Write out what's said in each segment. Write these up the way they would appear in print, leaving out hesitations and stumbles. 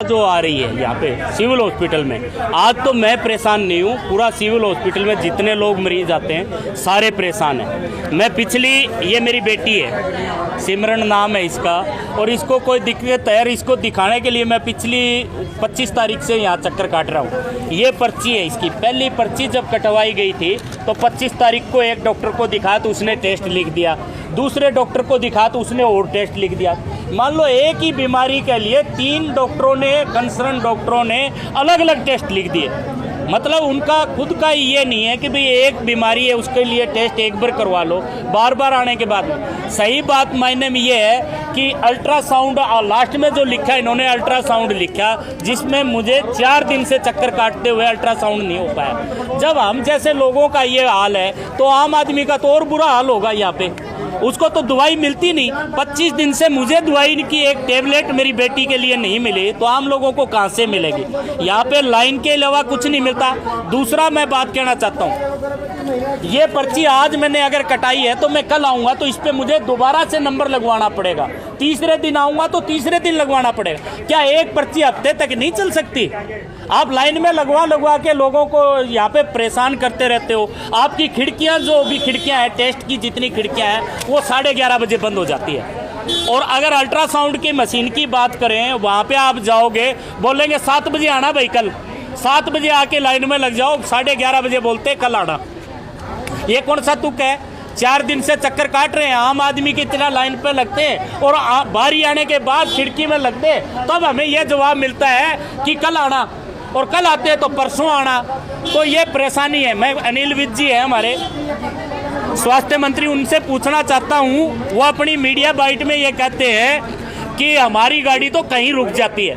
जो आ रही है यहाँ पे सिविल हॉस्पिटल में, आज तो मैं परेशान नहीं हूँ, पूरा सिविल हॉस्पिटल में जितने लोग मरीज आते हैं सारे परेशान हैं। मैं पिछली, ये मेरी बेटी है, सिमरन नाम है इसका, और इसको कोई दिक्कत है, इसको दिखाने के लिए मैं पिछली 25 तारीख से यहाँ चक्कर काट रहा हूँ। ये पर्ची है इसकी, पहली पर्ची जब कटवाई गई थी तो 25 तारीख को एक डॉक्टर को दिखाया तो उसने टेस्ट लिख दिया, दूसरे डॉक्टर को दिखाया तो उसने और टेस्ट लिख दिया। मान लो एक ही बीमारी के लिए 3 डॉक्टरों ने, कंसर्न डॉक्टरों ने अलग अलग टेस्ट लिख दिए। मतलब उनका खुद का ये नहीं है कि भाई एक बीमारी है उसके लिए टेस्ट एक बार करवा लो बार बार आने के बाद। सही बात मायने में ये है कि अल्ट्रासाउंड, लास्ट में जो लिखा इन्होंने अल्ट्रासाउंड लिखा, जिसमें मुझे 4 दिन से चक्कर काटते हुए अल्ट्रासाउंड नहीं हो पाया। जब हम जैसे लोगों का ये हाल है तो आम आदमी का तो और बुरा हाल होगा। यहाँ पे उसको तो दवाई मिलती नहीं, 25 दिन से मुझे दवाई की एक टेबलेट मेरी बेटी के लिए नहीं मिली, तो आम लोगों को कहाँ से मिलेगी। यहाँ पे लाइन के अलावा कुछ नहीं मिलता। दूसरा मैं बात कहना चाहता हूँ, ये पर्ची आज मैंने अगर कटाई है तो मैं कल आऊँगा तो इस पर मुझे दोबारा से नंबर लगवाना पड़ेगा, तीसरे दिन आऊँगा तो तीसरे दिन लगवाना पड़ेगा। क्या एक पर्ची हफ्ते तक नहीं चल सकती? आप लाइन में लगवा के लोगों को यहाँ पे परेशान करते रहते हो। आपकी खिड़कियाँ, जो भी खिड़कियाँ हैं, टेस्ट की जितनी खिड़कियाँ हैं वो 11:30 बजे बंद हो जाती है। और अगर अल्ट्रासाउंड की मशीन की बात करें, वहाँ पे आप जाओगे, बोलेंगे 7 बजे आना भाई, कल 7 बजे आके लाइन में लग जाओ, 11:30 बजे बोलते कल आना। ये कौन सा तुक है? 4 दिन से चक्कर काट रहे हैं, आम आदमी की तरह लाइन पे लगते हैं और बारी आने के बाद खिड़की में लगते, तब हमें यह जवाब मिलता है कि कल आना, और कल आते हैं तो परसों आना। तो ये परेशानी है। मैं अनिल विज जी है हमारे स्वास्थ्य मंत्री, उनसे पूछना चाहता हूँ, वो अपनी मीडिया बाइट में ये कहते हैं कि हमारी गाड़ी तो कहीं रुक जाती है,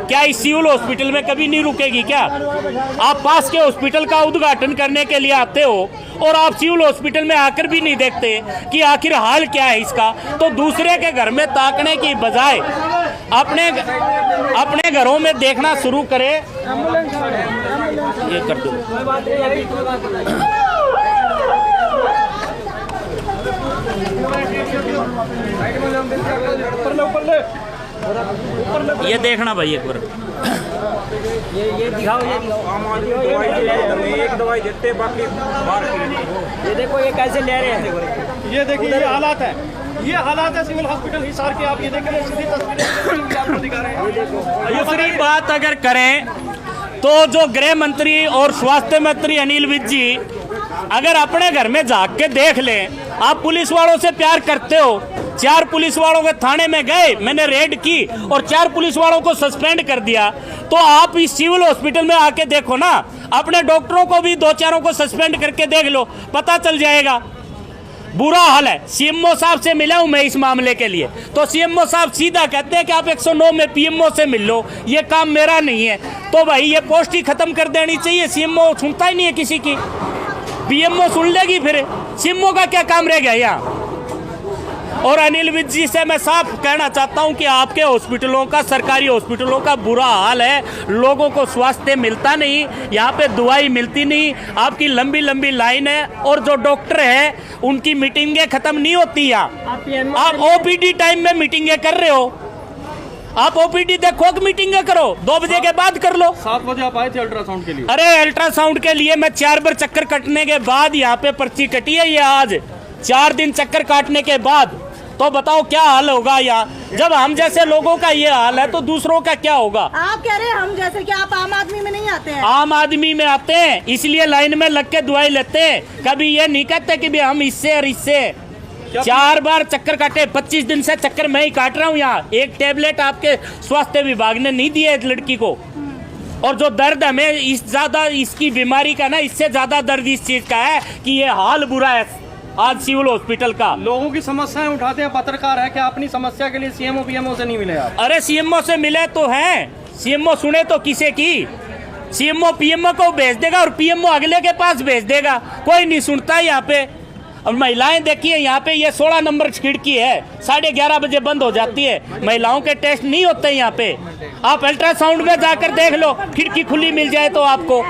क्या इस सिविल हॉस्पिटल में कभी नहीं रुकेगी क्या? आप पास के हॉस्पिटल का उद्घाटन करने के लिए आते हो और आप सिविल हॉस्पिटल में आकर भी नहीं देखते कि आखिर हाल क्या है इसका। तो दूसरे के घर में ताकने की बजाय अपने घरों में देखना शुरू करें। ये कर दो। ये देखना भाई एक बार, ये दिखाओ, एक दवाई देते बाकी बाहर। ये देखो ये कैसे ले रहे हैं, ये देखिए ये हालात है, ये हालात है सिविल हॉस्पिटल हिसार के। आप ये देखें, सीधी तस्वीरें आपको दिखा रहे हैं। दूसरी बात अगर करें तो जो गृह मंत्री और स्वास्थ्य मंत्री अनिल विज जी अगर अपने घर में झाँक के देख लें, आप पुलिस वालों से प्यार करते हो, 4 पुलिस वालों के थाने में गए, मैंने रेड की और 4 पुलिस वालों को सस्पेंड कर दिया, तो आप इस सिविल हॉस्पिटल में आके देखो ना, अपने डॉक्टरों को भी 2-4 को सस्पेंड करके देख लो, पता चल जाएगा। बुरा हाल है। सीएमओ साहब से मिला हूं मैं इस मामले के लिए, तो सीएमओ साहब सीधा कहते हैं कि आप 109 में पीएमओ से मिल लो, ये काम मेरा नहीं है। तो भाई ये पोस्ट ही खत्म कर देनी चाहिए। सीएमओ सुनता ही नहीं है किसी की, पीएमओ सुन लेगी, फिर सीएमओ का क्या काम रह गया यहाँ। और अनिल विज जी से मैं साफ कहना चाहता हूं कि आपके हॉस्पिटलों का, सरकारी हॉस्पिटलों का बुरा हाल है, लोगों को स्वास्थ्य मिलता नहीं, यहाँ पे दवाई मिलती नहीं, आपकी लंबी लंबी लाइन है, और जो डॉक्टर है उनकी मीटिंगें खत्म नहीं होती। यहाँ आप ओपीडी टाइम में मीटिंगें कर रहे हो, आप ओपीडी देखो कि मीटिंगें करो, 2 बजे के बाद कर लो। 7 बजे आप आए थे अल्ट्रासाउंड के लिए? अरे अल्ट्रासाउंड के लिए मैं 4 बार चक्कर कटने के बाद यहाँ पे पर्ची कटी है। ये आज 4 दिन चक्कर काटने के बाद, तो बताओ क्या हाल होगा यहाँ। जब हम जैसे लोगों का ये हाल है तो दूसरों का क्या होगा। आप कह रहे हैं हम जैसे कि आप आम आदमी में नहीं आते हैं? आम आदमी में आते हैं, इसलिए लाइन में लग के दवाई लेते हैं। कभी ये नहीं कहते कि हम इससे और इससे। 4 बार चक्कर काटे, 25 दिन से चक्कर मैं ही काट रहा हूँ यहाँ। एक टेबलेट आपके स्वास्थ्य विभाग ने नहीं दिया है लड़की को। और जो दर्द हमें इस ज्यादा इसकी बीमारी का ना, इससे ज्यादा दर्द इस चीज का है कि ये हाल बुरा है आज सिविल हॉस्पिटल का। लोगों की समस्याएं उठाते हैं पत्रकार है कि अपनी समस्या के लिए सीएमओ पीएमओ से नहीं मिले आप? अरे सीएमओ से मिले तो हैं, सीएमओ सुने तो किसे की। सीएमओ पीएमओ को भेज देगा और पीएमओ अगले के पास भेज देगा, कोई नहीं सुनता यहाँ पे। और महिलाएं देखिए, यहाँ पे ये 16 नंबर खिड़की है, 11:30 बजे बंद हो जाती है, महिलाओं के टेस्ट नहीं होते यहाँ पे। आप अल्ट्रासाउंड में जाकर देख लो, खिड़की खुली मिल जाए तो आपको।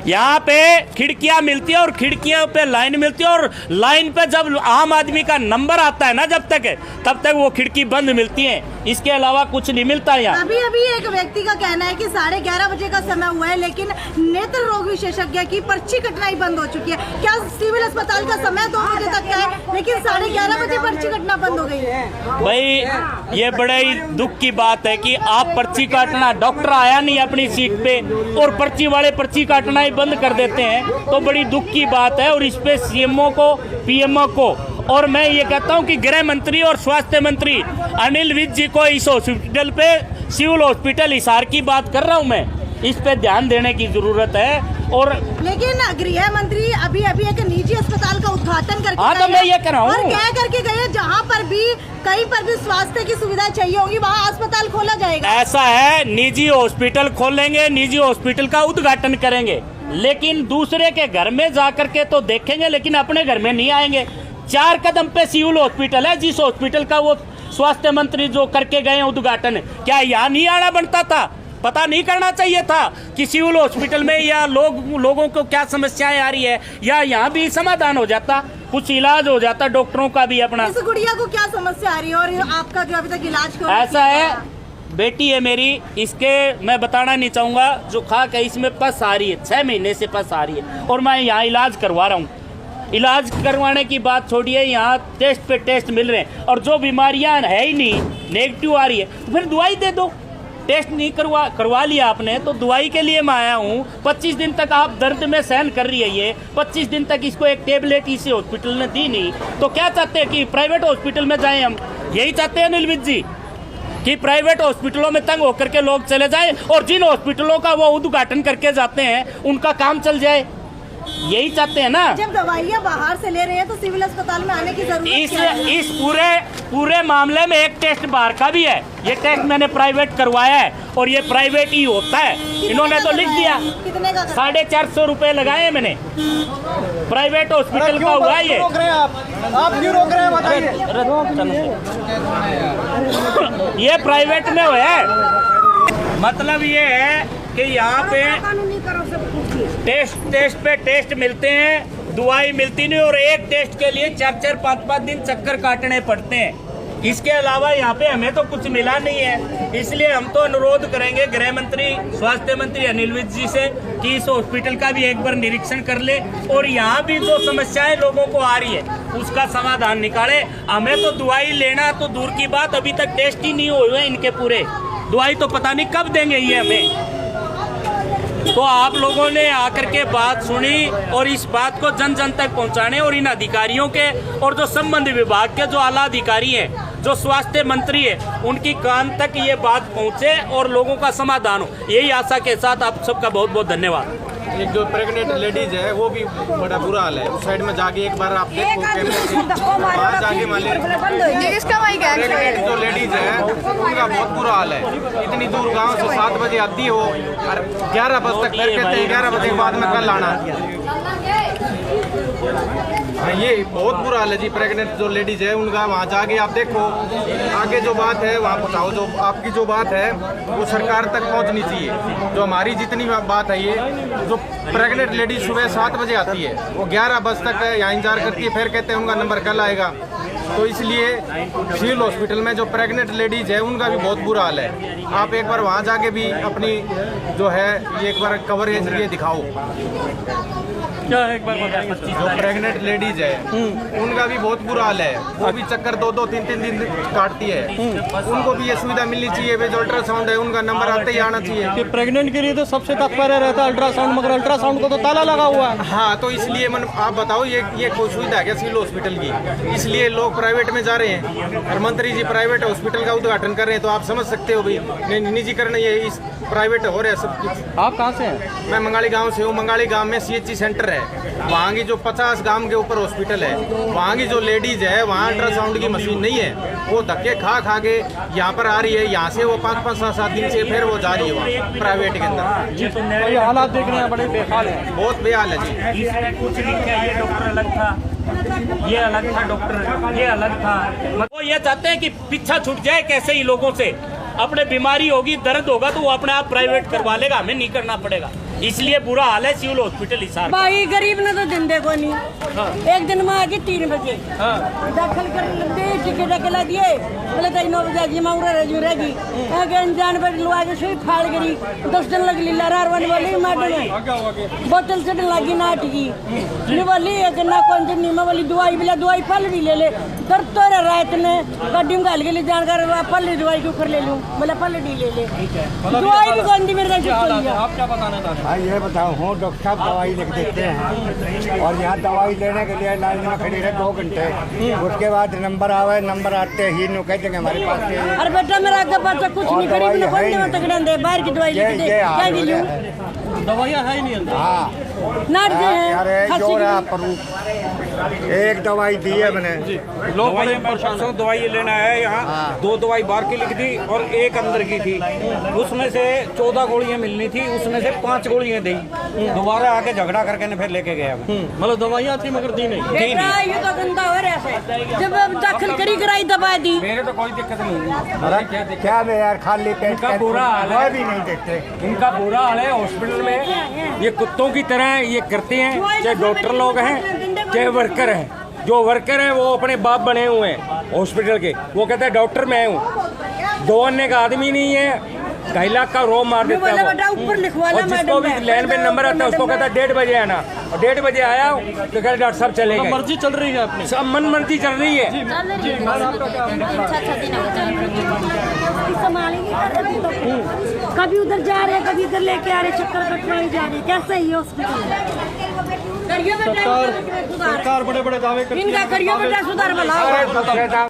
यहाँ पे खिड़कियां मिलती है और खिड़कियों पे लाइन मिलती है और लाइन पे जब आम आदमी का नंबर आता है ना जब तक तब तक वो खिड़की बंद मिलती है, इसके अलावा कुछ नहीं मिलता यहाँ। अभी अभी एक व्यक्ति का कहना है कि 11:30 बजे का समय हुआ है, लेकिन नेत्र रोग विशेषज्ञ की पर्ची कटनाई बंद हो चुकी है। क्या सिविल अस्पताल का समय 2 बजे तक का है, लेकिन 11:30 बजे पर्ची कटना बंद हो गई है। भाई ये बड़े ही दुख की बात है कि आप पर्ची काटना, डॉक्टर आया नहीं अपनी सीट पे और पर्ची वाले पर्ची काटना ही बंद कर देते हैं, तो बड़ी दुख की बात है। और इस पे सीएमओ को, पीएमओ को, और मैं ये कहता हूं कि गृह मंत्री और स्वास्थ्य मंत्री अनिल विज जी को इस हॉस्पिटल पे, सिविल हॉस्पिटल हिसार की बात कर रहा हूं मैं, इस पे ध्यान देने की जरूरत है। और लेकिन गृह मंत्री अभी अभी एक निजी अस्पताल का उद्घाटन करके हाँ, तो मैं ये कह रहा हूं, और कह करके गए जहाँ पर भी कहीं पर भी स्वास्थ्य की सुविधा चाहिए होगी वहाँ अस्पताल खोला जाएगा। ऐसा है, निजी हॉस्पिटल खोलेंगे, निजी हॉस्पिटल का उद्घाटन करेंगे, लेकिन दूसरे के घर में जाकर के तो देखेंगे, लेकिन अपने घर में नहीं आएंगे। 4 कदम पे सिविल हॉस्पिटल है, जिस हॉस्पिटल का वो स्वास्थ्य मंत्री जो करके गए उद्घाटन, क्या यहाँ नहीं आना बनता था? पता नहीं करना चाहिए था कि सिविल हॉस्पिटल में या लोगों को क्या समस्याएं आ रही है, या यहाँ भी समाधान हो जाता, कुछ इलाज हो जाता डॉक्टरों का भी अपना। इस गुड़िया को क्या समस्या आ रही है और आपका जो अभी तक इलाज क्यों ऐसा है, बेटी है मेरी, इसके मैं बताना नहीं चाहूँगा, जो खाक है इसमें पस आ रही है, 6 महीने से पस आ रही है, और मैं यहाँ इलाज करवा रहा हूँ। इलाज करवाने की बात छोड़िए, यहाँ टेस्ट पे टेस्ट मिल रहे हैं, और जो बीमारियाँ है ही नहीं, नेगेटिव आ रही है, तो फिर दवाई दे दो। टेस्ट नहीं करवा लिया आपने तो दवाई के लिए मैं आया हूँ। 25 दिन तक आप दर्द में सहन कर रही है, ये 25 दिन तक इसको एक टेबलेट इसी हॉस्पिटल ने दी नहीं, तो क्या चाहते हैं कि प्राइवेट हॉस्पिटल में जाएं हम? यही चाहते हैं अनिल विज जी कि प्राइवेट हॉस्पिटलों में तंग होकर के लोग चले जाएं, और जिन हॉस्पिटलों का वो उद्घाटन करके जाते हैं उनका काम चल जाए, यही चाहते हैं ना। जब दवाइयाँ बाहर से ले रहे हैं तो सिविल अस्पताल में आने की जरूरत क्या है? इस पूरे मामले में एक टेस्ट बाहर का भी है। ये टेस्ट मैंने प्राइवेट करवाया है और ये प्राइवेट ही होता है। इन्होंने तो लिख दिया, कितने का? 450 रुपए लगाए हैं मैंने, प्राइवेट हॉस्पिटल का हुआ ये। आप क्यों रोक रहे हैं बताइए? ये प्राइवेट में हुआ है। मतलब ये है कि यहाँ पे टेस्ट पे टेस्ट मिलते हैं, दवाई मिलती नहीं, और एक टेस्ट के लिए 4-4, 5-5 दिन चक्कर काटने पड़ते हैं। इसके अलावा यहाँ पे हमें तो कुछ मिला नहीं है, इसलिए हम तो अनुरोध करेंगे गृह मंत्री, स्वास्थ्य मंत्री अनिल विज जी से कि इस हॉस्पिटल का भी एक बार निरीक्षण कर ले, और यहाँ भी जो समस्याएं लोगों को आ रही है उसका समाधान निकाले। हमें तो दवाई लेना तो दूर की बात, अभी तक टेस्ट ही नहीं हुए हैं इनके पूरे, दवाई तो पता नहीं कब देंगे ये हमें। तो आप लोगों ने आकर के बात सुनी और इस बात को जन जन तक पहुंचाने, और इन अधिकारियों के और जो संबंधित विभाग के जो आला अधिकारी हैं, जो स्वास्थ्य मंत्री है, उनकी कान तक ये बात पहुंचे और लोगों का समाधान हो, यही आशा के साथ आप सबका बहुत बहुत धन्यवाद। एक जो प्रेग्नेंट लेडीज है वो भी बड़ा बुरा हाल है, उस साइड में जाके एक बार आप देखो वहाँ जाके प्रेग्नेंट जो लेडीज है उनका बहुत बुरा हाल है। इतनी दूर गांव से 7 बजे आती है वो, और 11 बजे तक फिर कहते हैं 11 बजे के बाद में कल आना। हाँ, ये बहुत बुरा हाल है जी। प्रेग्नेंट जो लेडीज है उनका वहाँ जाके आप देखो, आगे जो बात है वहाँ पहुँचाओ, जो आपकी जो बात है वो सरकार तक पहुँचनी चाहिए। जो हमारी जितनी बात है, ये जो प्रेग्नेंट लेडीज सुबह 7 बजे आती है वो 11 बजे तक यहाँ इंतजार करती है, फिर कहते हैं उनका नंबर कल आएगा। तो इसलिए सिविल हॉस्पिटल में जो प्रेग्नेंट लेडीज है उनका भी बहुत बुरा हाल है। आप एक बार वहाँ जाके भी अपनी जो है ये एक बार कवरेज ये दिखाओ। क्या एक बार बताइए? जो प्रेग्नेंट लेडीज है उनका भी बहुत बुरा हाल है, वो भी चक्कर 2-2, 3-3 दिन काटती है। उनको भी ये सुविधा मिलनी चाहिए। वे जो अल्ट्रासाउंड है उनका नंबर आते ही आना चाहिए। कि प्रेग्नेंट के लिए तो सबसे तत्पर रहता है अल्ट्रासाउंड, मगर अल्ट्रासाउंड को तो ताला लगा हुआ है। हाँ, तो इसलिए आप बताओ ये कोई सुविधा है क्या सिविल हॉस्पिटल की? इसलिए लोग प्राइवेट में जा रहे हैं, और मंत्री जी प्राइवेट हॉस्पिटल का उद्घाटन कर रहे हैं, तो आप समझ सकते हो भाई निजीकरण ये इस प्राइवेट हो रहा है सब कुछ। आप कहाँ से हैं? मैं मंगाली गांव से हूँ। मंगाली गांव में CHC सेंटर है, वहाँ की जो 50 गांव के ऊपर हॉस्पिटल है, वहाँ की जो लेडीज है वहाँ अल्ट्रासाउंड की मशीन नहीं है, वो धक्के खा के यहाँ पर आ रही है। यहाँ से वो 5-5-7 दिन से फिर वो जा रही है वहाँ प्राइवेट के अंदर। ये हालात देख रहे हैं, बड़े बेहाल है, बहुत बेहाल है जी। इसमें कुछ लिखा है, ये डॉक्टर अलग था, ये अलग था, डॉक्टर ये अलग था। वो ये चाहते हैं कि पीछा छूट जाए कैसे ही लोगों से। अपने बीमारी होगी, दर्द होगा तो वो अपने आप प्राइवेट करवा लेगा, हमें नहीं करना पड़ेगा। इसलिए बुरा हाल है सिविल हॉस्पिटल हिसार का। भाई गरीब ने तो दिन देखो नहीं। एक दिन में आके 3 बजे दाखिल कर दे, टिकट अकेला दिए, बोले 9 बजे जी मैं उड़ा रही रहेगी अनजान पर लुआ के सुई फाड़ गई। 10 दिन लग लीला रारवानी वाली मैडम बोतल से लगी नाट की नहीं वाली एक ना कौन सी नीमा वाली दवाई बिला दवाई फल भी ले ले दर्द तो रात ने गड्डी में घाल के लिए जानकार फल दवाई के ऊपर ले लूँ बोले फल डी ले ले दवाई भी कौन दी मेरे आप क्या बताना चाहते हैं? भाई ये बताओ हो डॉक्टर साहब दवाई लिख देते हैं और यहाँ दवाई लेने के लिए लाइन में खड़ी रहे 2 घंटे, उसके बाद नंबर आवे, नंबर आते ही नु कह देंगे हमारे पास ये अरे बेटा मेरा आगे पास कुछ नहीं गरीब ने कौन देवा तक दे बाहर की दवाई लिख दे क्या दी लूं दवाइयाँ है ही नहीं अंदर। हाँ नाट दे अरे खांसी जो की। रहा पर एक दवाई दी है मैंने, लोग बड़े परेशान हैं। दवाई लेना है यहाँ, 2 दवाई बाहर की लिख दी और 1 अंदर की थी। उसमें से 14 गोलियां मिलनी थी, उसमें से 5 गोलियां दी। दोबारा आके झगड़ा करके ने फिर लेके गया। मतलब दवाइयाँ थी मगर दी नहीं। बेटा ये तो गंदा हो रहा है जब अब दाखिल करी कराई दवा दी मेरे तो कोई दिक्कत नहीं। क्या में यार खाली पेट इनका बुरा हाल है। दवाई भी नहीं देते। इनका बुरा हाल है हॉस्पिटल में, ये कुत्तों की तरह ये करते हैं। चाहे डॉक्टर लोग हैं चाहे वर्कर हैं, जो वर्कर हैं वो अपने बाप बने हुए हैं हॉस्पिटल के। वो कहते हैं डॉक्टर मैं हूँ, 2 अन्य का आदमी नहीं है। 2.5 लाख का रोब मार देता है बेटा ऊपर लिखवा और जिसको भी लाइन पे नंबर आता है उसको कहता है 1:30 बजे आना, और 1:30 बजे आया तो कहते डॉक्टर साहब चले गए। मर्जी चल रही है अपनी, सब मन मर्जी चल रही है। कभी उधर जा रहे कभी इधर लेके आ रहे चक्कर कटवाई जा रहे कैसे ही हॉस्पिटल सरकार बड़े बड़े दावे करती है। इनका करियो बेटा सुधार भला